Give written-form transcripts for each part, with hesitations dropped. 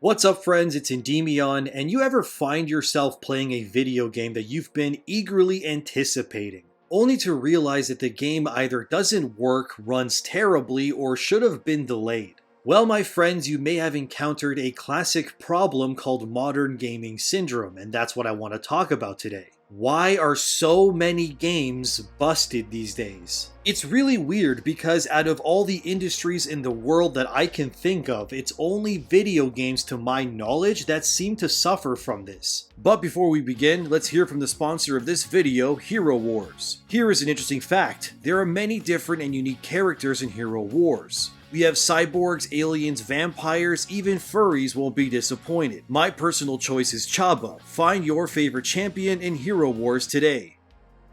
What's up, friends? It's Endymion, and you ever find yourself playing a video game that you've been eagerly anticipating, only to realize that the game either doesn't work, runs terribly, or should have been delayed? Well, my friends, you may have encountered a classic problem called modern gaming syndrome, and that's what I want to talk about today. Why are so many games busted these days? It's really weird because out of all the industries in the world that I can think of, it's only video games to my knowledge that seem to suffer from this. But before we begin, let's hear from the sponsor of this video, Hero Wars. Here is an interesting fact. There are many different and unique characters in Hero Wars. We have cyborgs, aliens, vampires, even furries won't be disappointed. My personal choice is Chaba. Find your favorite champion in Hero Wars today.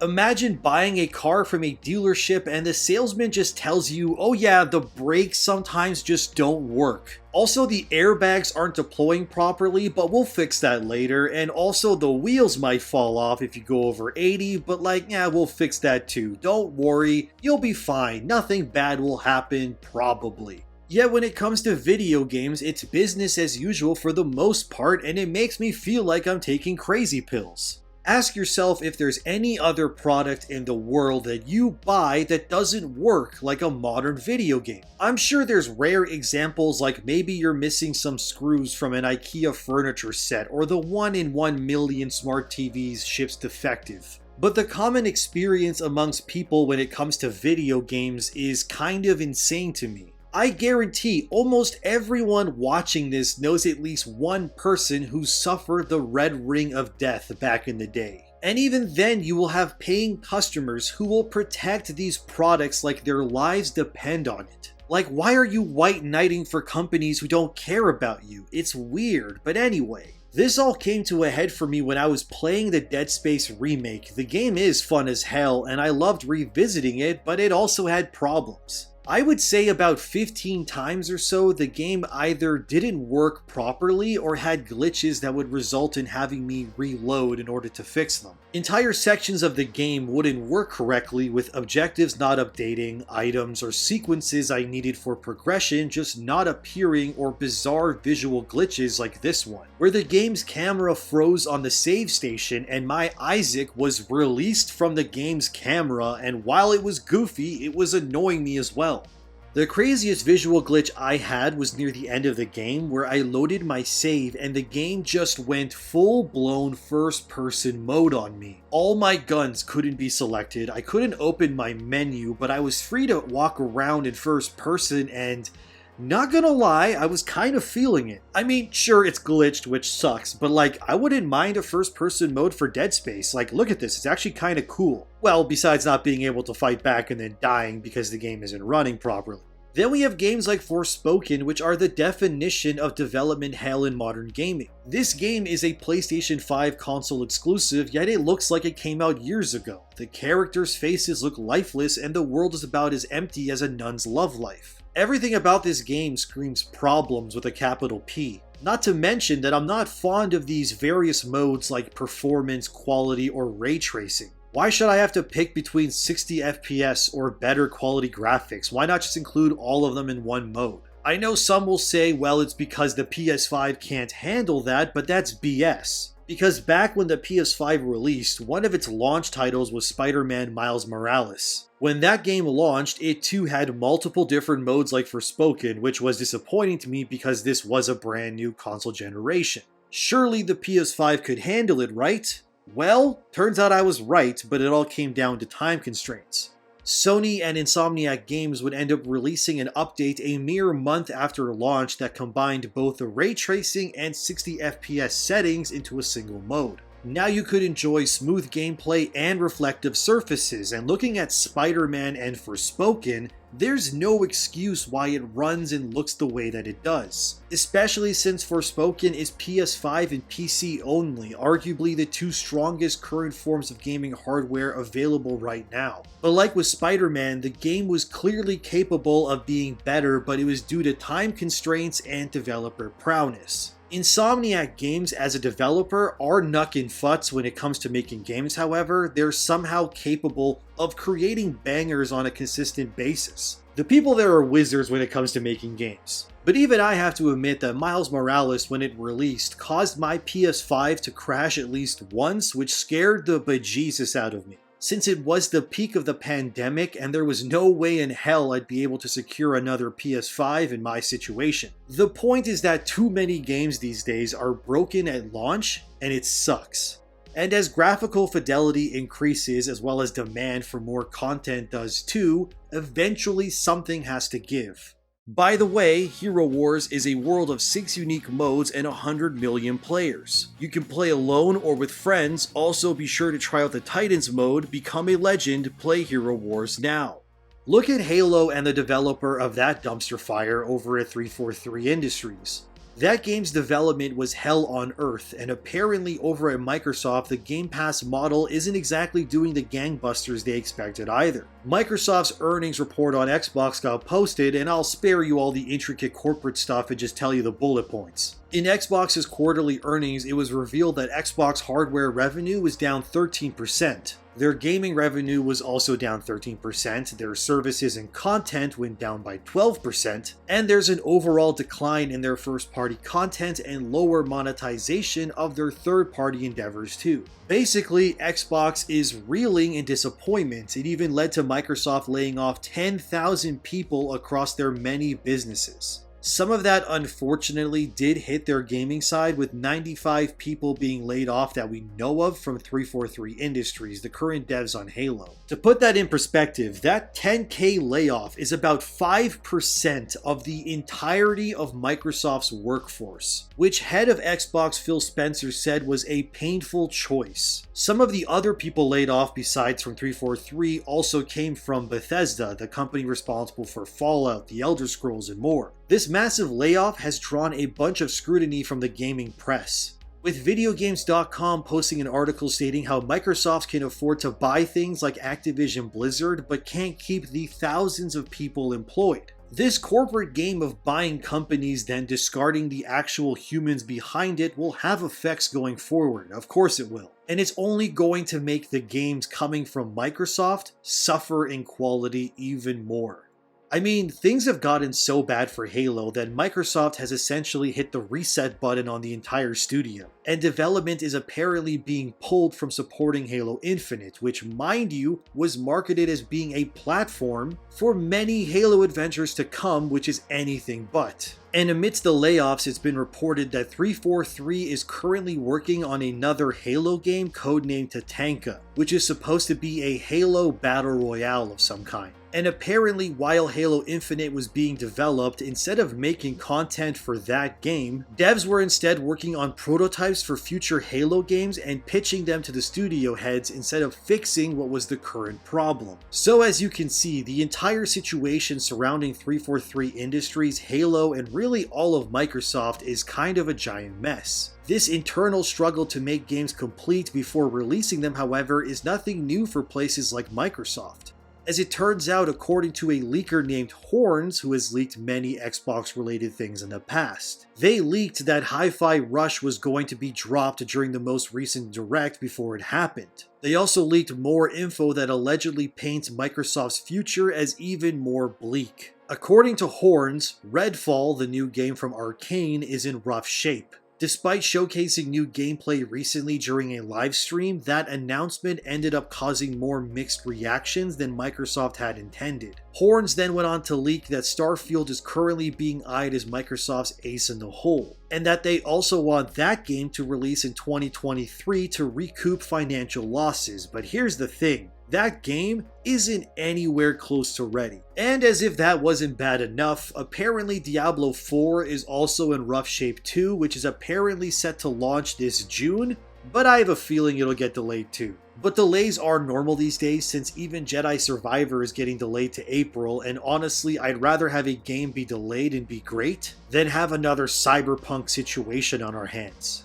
Imagine buying a car from a dealership and the salesman just tells you, oh yeah, the brakes sometimes just don't work. Also, the airbags aren't deploying properly, but we'll fix that later. And also, the wheels might fall off if you go over 80, but we'll fix that too. Don't worry, you'll be fine. Nothing bad will happen, probably. Yet when it comes to video games, it's business as usual for the most part, and it makes me feel like I'm taking crazy pills. Ask yourself if there's any other product in the world that you buy that doesn't work like a modern video game. I'm sure there's rare examples like maybe you're missing some screws from an IKEA furniture set or the 1 in 1 million smart TVs ships defective. But the common experience amongst people when it comes to video games is kind of insane to me. I guarantee almost everyone watching this knows at least one person who suffered the red ring of death back in the day. And even then, you will have paying customers who will protect these products like their lives depend on it. Like, why are you white knighting for companies who don't care about you? It's weird, but anyway. This all came to a head for me when I was playing the Dead Space remake. The game is fun as hell, and I loved revisiting it, but it also had problems. I would say about 15 times or so, the game either didn't work properly or had glitches that would result in having me reload in order to fix them. Entire sections of the game wouldn't work correctly, with objectives not updating, items or sequences I needed for progression just not appearing, or bizarre visual glitches like this one, where the game's camera froze on the save station and my Isaac was released from the game's camera, and while it was goofy, it was annoying me as well. The craziest visual glitch I had was near the end of the game where I loaded my save and the game just went full-blown first-person mode on me. All my guns couldn't be selected, I couldn't open my menu, but I was free to walk around in first person and not gonna lie, I was kind of feeling it. I mean, sure, it's glitched, which sucks, but I wouldn't mind a first-person mode for Dead Space. Look at this, it's actually kind of cool. Well, besides not being able to fight back and then dying because the game isn't running properly. Then we have games like Forspoken, which are the definition of development hell in modern gaming. This game is a PlayStation 5 console exclusive, yet it looks like it came out years ago. The characters' faces look lifeless and the world is about as empty as a nun's love life. Everything about this game screams problems with a capital P. Not to mention that I'm not fond of these various modes like performance, quality, or ray tracing. Why should I have to pick between 60 FPS or better quality graphics? Why not just include all of them in one mode? I know some will say, well, it's because the PS5 can't handle that, but that's BS. Because back when the PS5 released, one of its launch titles was Spider-Man Miles Morales. When that game launched, it too had multiple different modes like Forspoken, which was disappointing to me because this was a brand new console generation. Surely the PS5 could handle it, right? Well, turns out I was right, but it all came down to time constraints. Sony and Insomniac Games would end up releasing an update a mere month after launch that combined both the ray tracing and 60 FPS settings into a single mode. Now you could enjoy smooth gameplay and reflective surfaces, and looking at Spider-Man and Forspoken, there's no excuse why it runs and looks the way that it does. Especially since Forspoken is PS5 and PC only, arguably the two strongest current forms of gaming hardware available right now. But like with Spider-Man, the game was clearly capable of being better, but it was due to time constraints and developer prowess. Insomniac Games as a developer are knuck and futz when it comes to making games, however, they're somehow capable of creating bangers on a consistent basis. The people there are wizards when it comes to making games. But even I have to admit that Miles Morales, when it released, caused my PS5 to crash at least once, which scared the bejesus out of me, since it was the peak of the pandemic and there was no way in hell I'd be able to secure another PS5 in my situation. The point is that too many games these days are broken at launch, and it sucks. And as graphical fidelity increases as well as demand for more content does too, eventually something has to give. By the way, Hero Wars is a world of 6 unique modes and 100 million players. You can play alone or with friends. Also be sure to try out the Titans mode, become a legend, play Hero Wars now. Look at Halo and the developer of that dumpster fire over at 343 Industries. That game's development was hell on earth, and apparently over at Microsoft the Game Pass model isn't exactly doing the gangbusters they expected either. Microsoft's earnings report on Xbox got posted, and I'll spare you all the intricate corporate stuff and just tell you the bullet points. In Xbox's quarterly earnings, it was revealed that Xbox hardware revenue was down 13%. Their gaming revenue was also down 13%, their services and content went down by 12%, and there's an overall decline in their first-party content and lower monetization of their third-party endeavors too. Basically, Xbox is reeling in disappointment. It even led to Microsoft laying off 10,000 people across their many businesses. Some of that unfortunately did hit their gaming side, with 95 people being laid off that we know of from 343 Industries, the current devs on Halo. To put that in perspective, that 10k layoff is about 5% of the entirety of Microsoft's workforce, which head of Xbox Phil Spencer said was a painful choice. Some of the other people laid off besides from 343 also came from Bethesda, the company responsible for Fallout, The Elder Scrolls, and more. This massive layoff has drawn a bunch of scrutiny from the gaming press, with VideoGames.com posting an article stating how Microsoft can afford to buy things like Activision Blizzard but can't keep the thousands of people employed. This corporate game of buying companies then discarding the actual humans behind it will have effects going forward, of course it will. And it's only going to make the games coming from Microsoft suffer in quality even more. I mean, things have gotten so bad for Halo that Microsoft has essentially hit the reset button on the entire studio, and development is apparently being pulled from supporting Halo Infinite, which, mind you, was marketed as being a platform for many Halo adventures to come, which is anything but. And amidst the layoffs, it's been reported that 343 is currently working on another Halo game codenamed Tatanka, which is supposed to be a Halo Battle Royale of some kind. And apparently, while Halo Infinite was being developed, instead of making content for that game, devs were instead working on prototypes for future Halo games and pitching them to the studio heads instead of fixing what was the current problem. So as you can see, the entire situation surrounding 343 Industries, Halo, and really all of Microsoft is kind of a giant mess. This internal struggle to make games complete before releasing them, however, is nothing new for places like Microsoft. As it turns out, according to a leaker named Horns, who has leaked many Xbox-related things in the past, they leaked that Hi-Fi Rush was going to be dropped during the most recent Direct before it happened. They also leaked more info that allegedly paints Microsoft's future as even more bleak. According to Horns, Redfall, the new game from Arcane, is in rough shape. Despite showcasing new gameplay recently during a live stream, that announcement ended up causing more mixed reactions than Microsoft had intended. Horns then went on to leak that Starfield is currently being eyed as Microsoft's ace in the hole, and that they also want that game to release in 2023 to recoup financial losses. But here's the thing. That game isn't anywhere close to ready. And as if that wasn't bad enough, apparently Diablo 4 is also in rough shape too, which is apparently set to launch this June, but I have a feeling it'll get delayed too. But delays are normal these days, since even Jedi Survivor is getting delayed to April, and honestly, I'd rather have a game be delayed and be great than have another cyberpunk situation on our hands.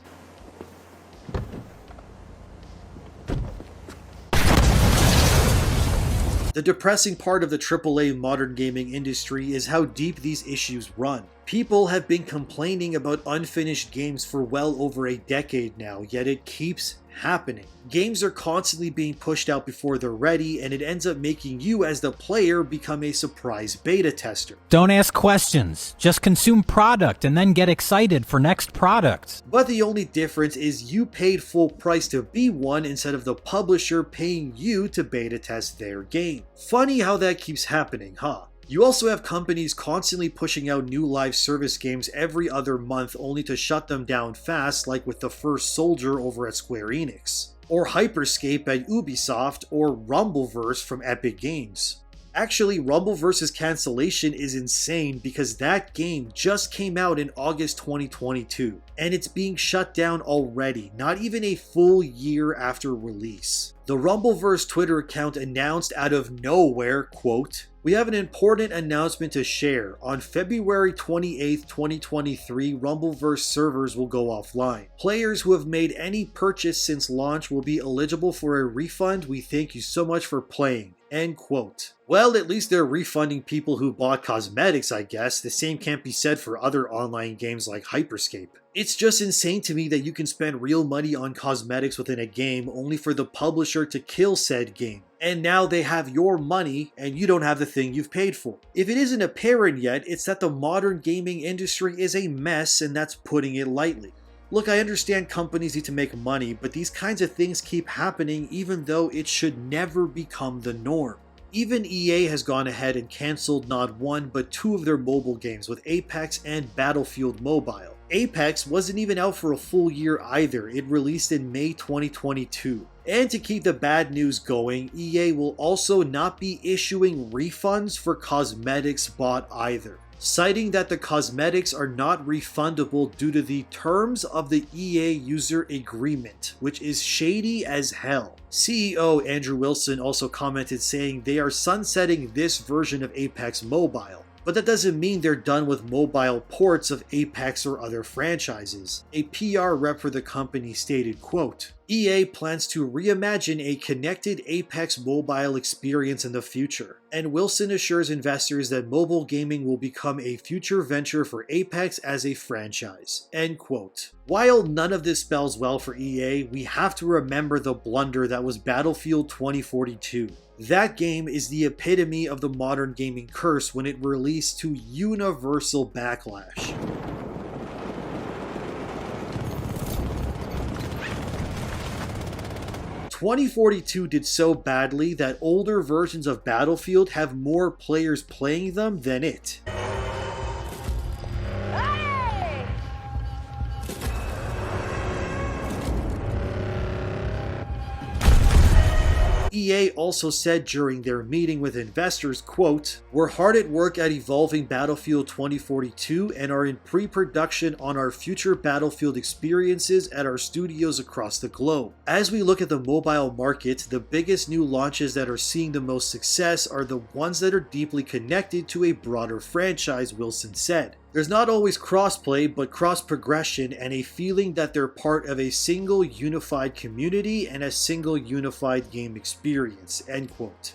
The depressing part of the AAA modern gaming industry is how deep these issues run. People have been complaining about unfinished games for well over a decade now, yet it keeps happening. Games are constantly being pushed out before they're ready, and it ends up making you as the player become a surprise beta tester. Don't ask questions, just consume product and then get excited for next products. But the only difference is you paid full price to be one instead of the publisher paying you to beta test their game. Funny how that keeps happening, huh? You also have companies constantly pushing out new live service games every other month only to shut them down fast, like with The First Soldier over at Square Enix, or Hyperscape at Ubisoft, or Rumbleverse from Epic Games. Actually, Rumbleverse's cancellation is insane because that game just came out in August 2022, and it's being shut down already, not even a full year after release. The Rumbleverse Twitter account announced out of nowhere, quote, "We have an important announcement to share. On February 28, 2023, Rumbleverse servers will go offline. Players who have made any purchase since launch will be eligible for a refund. We thank you so much for playing." End quote. Well, at least they're refunding people who bought cosmetics, I guess. The same can't be said for other online games like Hyperscape. It's just insane to me that you can spend real money on cosmetics within a game only for the publisher to kill said game. And now they have your money and you don't have the thing you've paid for. If it isn't apparent yet, it's that the modern gaming industry is a mess, and that's putting it lightly. Look, I understand companies need to make money, but these kinds of things keep happening even though it should never become the norm. Even EA has gone ahead and cancelled not one but two of their mobile games with Apex and Battlefield Mobile. Apex wasn't even out for a full year either, it released in May 2022. And to keep the bad news going, EA will also not be issuing refunds for cosmetics bought either, citing that the cosmetics are not refundable due to the terms of the EA user agreement, which is shady as hell. CEO Andrew Wilson also commented saying they are sunsetting this version of Apex Mobile, but that doesn't mean they're done with mobile ports of Apex or other franchises. A PR rep for the company stated, quote, "EA plans to reimagine a connected Apex mobile experience in the future, and Wilson assures investors that mobile gaming will become a future venture for Apex as a franchise." End quote. While none of this spells well for EA, we have to remember the blunder that was Battlefield 2042. That game is the epitome of the modern gaming curse when it released to universal backlash. "2042 did so badly that older versions of Battlefield have more players playing them than it." EA also said during their meeting with investors, quote, "We're hard at work at evolving Battlefield 2042 and are in pre-production on our future Battlefield experiences at our studios across the globe. As we look at the mobile market, the biggest new launches that are seeing the most success are the ones that are deeply connected to a broader franchise," Wilson said. "There's not always crossplay, but cross-progression and a feeling that they're part of a single unified community and a single unified game experience." End quote.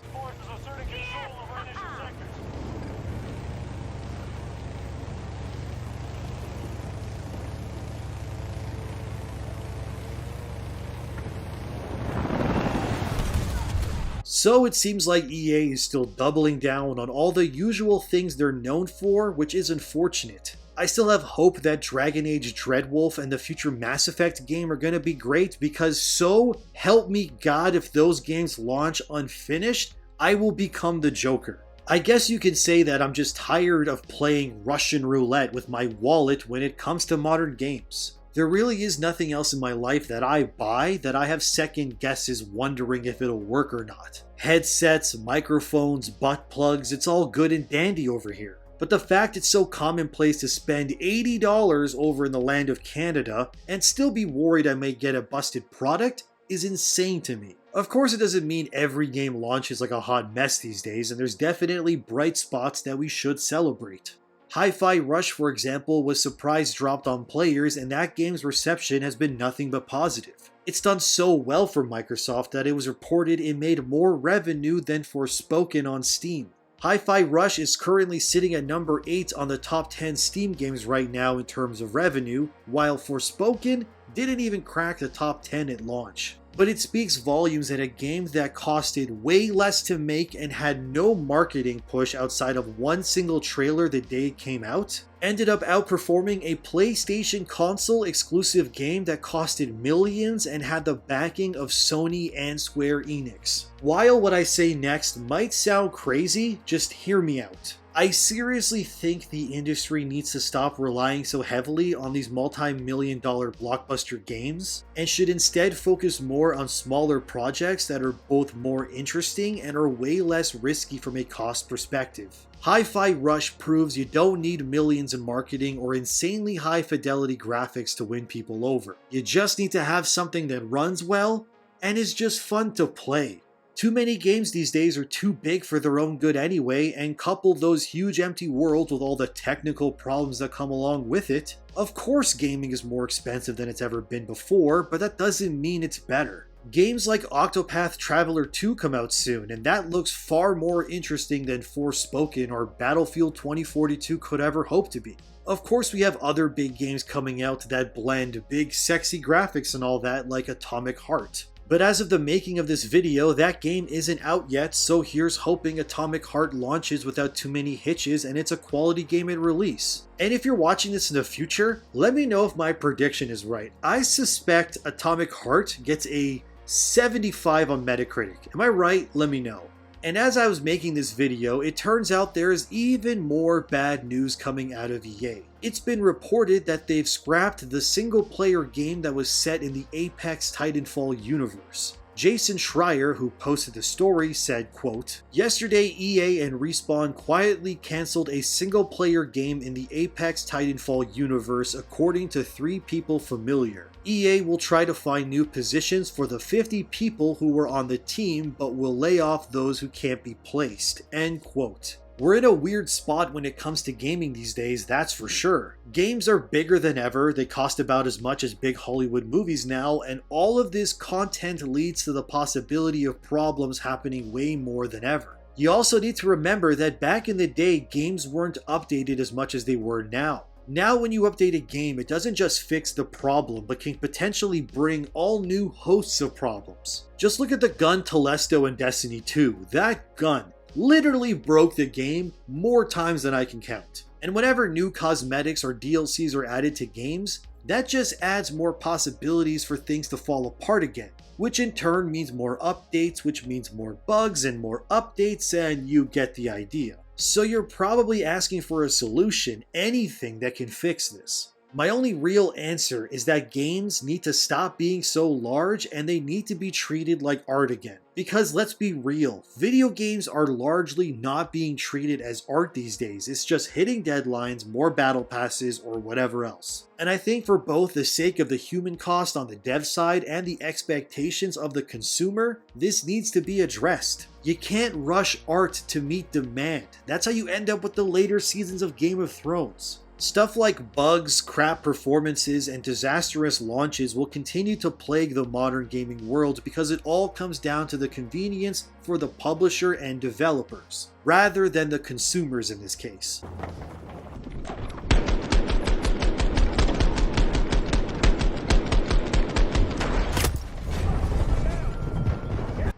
So it seems like EA is still doubling down on all the usual things they're known for, which is unfortunate. I still have hope that Dragon Age Dreadwolf and the future Mass Effect game are going to be great, because so help me God, if those games launch unfinished, I will become the Joker. I guess you could say that I'm just tired of playing Russian roulette with my wallet when it comes to modern games. There really is nothing else in my life that I buy that I have second guesses wondering if it'll work or not. Headsets, microphones, butt plugs, it's all good and dandy over here. But the fact it's so commonplace to spend $80 over in the land of Canada and still be worried I may get a busted product is insane to me. Of course, it doesn't mean every game launches like a hot mess these days, and there's definitely bright spots that we should celebrate. Hi-Fi Rush, for example, was surprise dropped on players, and that game's reception has been nothing but positive. It's done so well for Microsoft that it was reported it made more revenue than Forspoken on Steam. Hi-Fi Rush is currently sitting at number 8 on the top 10 Steam games right now in terms of revenue, while Forspoken didn't even crack the top 10 at launch. But it speaks volumes that a game that costed way less to make and had no marketing push outside of one single trailer the day it came out, ended up outperforming a PlayStation console exclusive game that costed millions and had the backing of Sony and Square Enix. While what I say next might sound crazy, just hear me out. I seriously think the industry needs to stop relying so heavily on these multi-million-dollar blockbuster games and should instead focus more on smaller projects that are both more interesting and are way less risky from a cost perspective. Hi-Fi Rush proves you don't need millions in marketing or insanely high fidelity graphics to win people over. You just need to have something that runs well and is just fun to play. Too many games these days are too big for their own good anyway, and couple those huge empty worlds with all the technical problems that come along with it. Of course gaming is more expensive than it's ever been before, but that doesn't mean it's better. Games like Octopath Traveler 2 come out soon, and that looks far more interesting than Forspoken or Battlefield 2042 could ever hope to be. Of course we have other big games coming out that blend big sexy graphics and all that, like Atomic Heart. But as of the making of this video, that game isn't out yet, so here's hoping Atomic Heart launches without too many hitches and it's a quality game at release. And if you're watching this in the future, let me know if my prediction is right. I suspect Atomic Heart gets a 75 on Metacritic. Am I right? Let me know. And as I was making this video, it turns out there's even more bad news coming out of EA. It's been reported that they've scrapped the single-player game that was set in the Apex Titanfall universe. Jason Schreier, who posted the story, said, quote, "Yesterday, EA and Respawn quietly cancelled a single-player game in the Apex Titanfall universe according to 3 people familiar. EA will try to find new positions for the 50 people who were on the team, but will lay off those who can't be placed." End quote. We're in a weird spot when it comes to gaming these days, that's for sure. Games are bigger than ever, they cost about as much as big Hollywood movies now, and all of this content leads to the possibility of problems happening way more than ever. You also need to remember that back in the day, games weren't updated as much as they were now. Now when you update a game, it doesn't just fix the problem, but can potentially bring all new hosts of problems. Just look at the gun Telesto in Destiny 2. That gun literally broke the game more times than I can count. And whenever new cosmetics or DLCs are added to games, that just adds more possibilities for things to fall apart again, which in turn means more updates, which means more bugs and more updates, and you get the idea. So you're probably asking for a solution, anything that can fix this. My only real answer is that games need to stop being so large and they need to be treated like art again. Because let's be real, video games are largely not being treated as art these days. It's just hitting deadlines, more battle passes, or whatever else. And I think for both the sake of the human cost on the dev side and the expectations of the consumer, this needs to be addressed. You can't rush art to meet demand. That's how you end up with the later seasons of Game of Thrones. Stuff like bugs, crap performances, and disastrous launches will continue to plague the modern gaming world because it all comes down to the convenience for the publisher and developers, rather than the consumers in this case.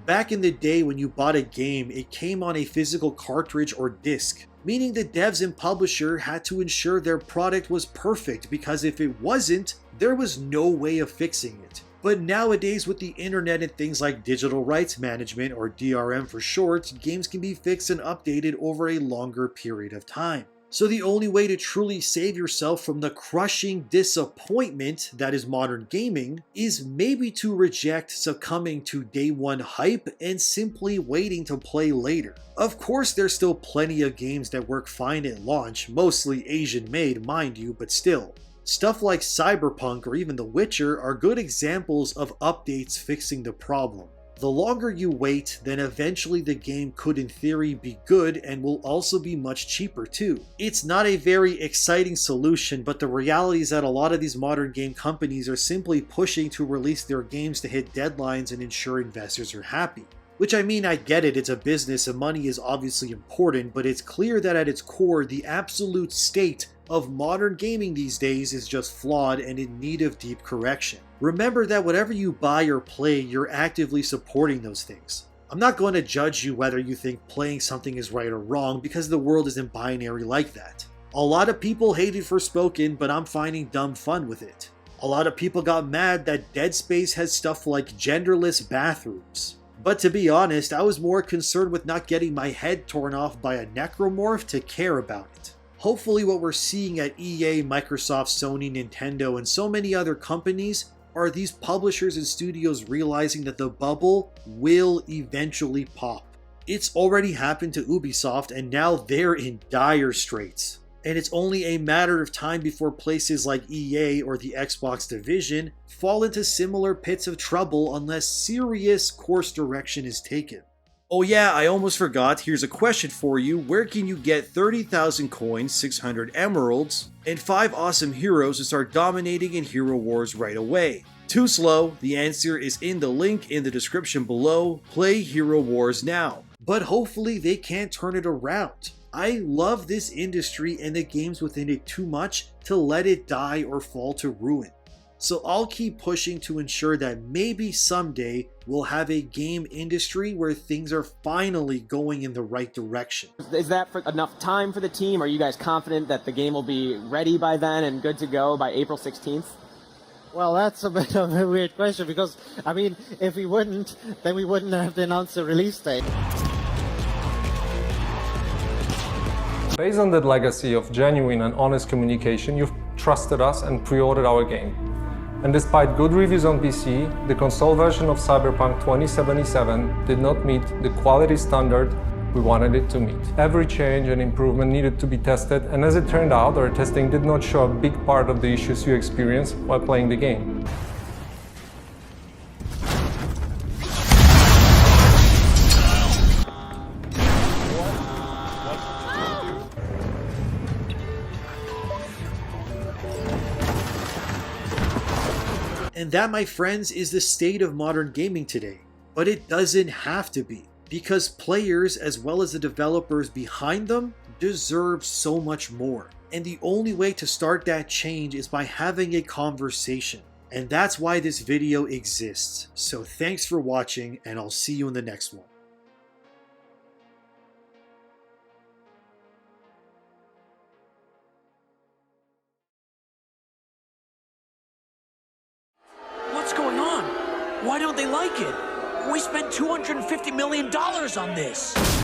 Back in the day when you bought a game, it came on a physical cartridge or disc, meaning the devs and publisher had to ensure their product was perfect because if it wasn't, there was no way of fixing it. But nowadays with the internet and things like digital rights management, or DRM for short, games can be fixed and updated over a longer period of time. So the only way to truly save yourself from the crushing disappointment that is modern gaming is maybe to reject succumbing to day one hype and simply waiting to play later. Of course there's still plenty of games that work fine at launch, mostly Asian made mind you, but still. Stuff like Cyberpunk or even The Witcher are good examples of updates fixing the problem. The longer you wait, then eventually the game could in theory be good and will also be much cheaper too. It's not a very exciting solution, but the reality is that a lot of these modern game companies are simply pushing to release their games to hit deadlines and ensure investors are happy. Which, I mean, I get it, it's a business and money is obviously important, but it's clear that at its core, the absolute state of modern gaming these days is just flawed and in need of deep correction. Remember that whatever you buy or play, you're actively supporting those things. I'm not going to judge you whether you think playing something is right or wrong, because the world isn't binary like that. A lot of people hated Forspoken, but I'm finding dumb fun with it. A lot of people got mad that Dead Space has stuff like genderless bathrooms. But to be honest, I was more concerned with not getting my head torn off by a necromorph to care about it. Hopefully what we're seeing at EA, Microsoft, Sony, Nintendo, and so many other companies are these publishers and studios realizing that the bubble will eventually pop. It's already happened to Ubisoft, and now they're in dire straits. And it's only a matter of time before places like EA or the Xbox division fall into similar pits of trouble unless serious course direction is taken. Oh yeah, I almost forgot, here's a question for you. Where can you get 30,000 coins, 600 emeralds, and 5 awesome heroes to start dominating in Hero Wars right away? Too slow, the answer is in the link in the description below. Play Hero Wars now. But hopefully they can't turn it around. I love this industry and the games within it too much to let it die or fall to ruin. So I'll keep pushing to ensure that maybe someday we'll have a game industry where things are finally going in the right direction. Is that for enough time for the team? Are you guys confident that the game will be ready by then and good to go by April 16th? Well, that's a bit of a weird question because, I mean, if we wouldn't, then we wouldn't have announced the release date. Based on that legacy of genuine and honest communication, you've trusted us and pre-ordered our game. And despite good reviews on PC, the console version of Cyberpunk 2077 did not meet the quality standard we wanted it to meet. Every change and improvement needed to be tested, and as it turned out, our testing did not show a big part of the issues you experienced while playing the game. And that, my friends, is the state of modern gaming today. But it doesn't have to be, because players as well as the developers behind them deserve so much more. And the only way to start that change is by having a conversation. And that's why this video exists. So thanks for watching, and I'll see you in the next one. What's going on? Why don't they like it? We spent $250 million on this.